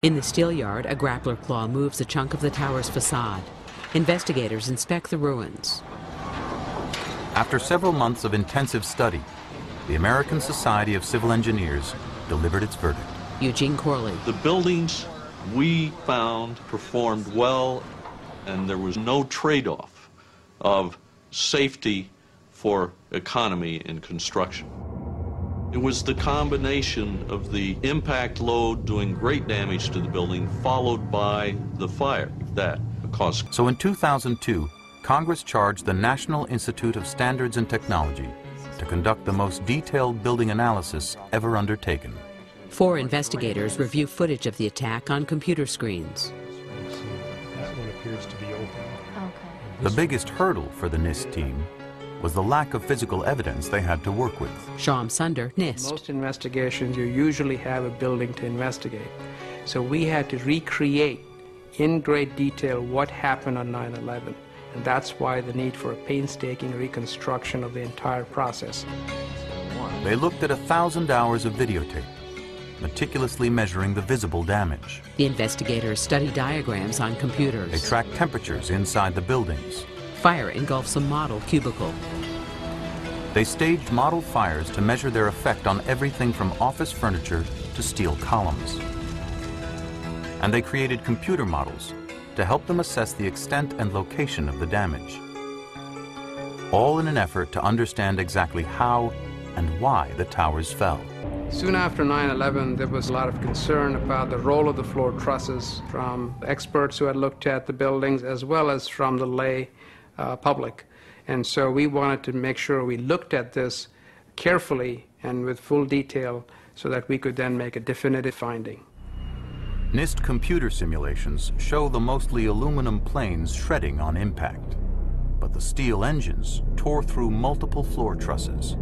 In the steel yard, a grappler claw moves a chunk of the tower's facade. Investigators inspect the ruins. After several months of intensive study, the American Society of Civil Engineers delivered its verdict. Eugene Corley. The buildings we found performed well, and there was no trade-off of safety for economy in construction. It was the combination of the impact load doing great damage to the building, followed by the fire that caused. So in 2002, Congress charged the National Institute of Standards and Technology to conduct the most detailed building analysis ever undertaken. 4 investigators review footage of the attack on computer screens. That one appears to be open. Okay. The biggest hurdle for the NIST team was the lack of physical evidence they had to work with. Sham Sunder, NIST. Most investigations, you usually have a building to investigate. So we had to recreate in great detail what happened on 9/11. And that's why the need for a painstaking reconstruction of the entire process. They looked at 1,000 hours of videotape, meticulously measuring the visible damage. The investigators study diagrams on computers. They tracked temperatures inside the buildings. Fire engulfs a model cubicle. They staged model fires to measure their effect on everything from office furniture to steel columns. And they created computer models to help them assess the extent and location of the damage, all in an effort to understand exactly how and why the towers fell. Soon after 9/11, there was a lot of concern about the role of the floor trusses from experts who had looked at the buildings as well as from the lay public. And so we wanted to make sure we looked at this carefully and with full detail so that we could then make a definitive finding. NIST computer simulations show the mostly aluminum planes shredding on impact, but the steel engines tore through multiple floor trusses.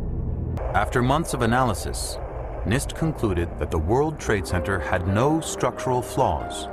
After months of analysis, NIST concluded that the World Trade Center had no structural flaws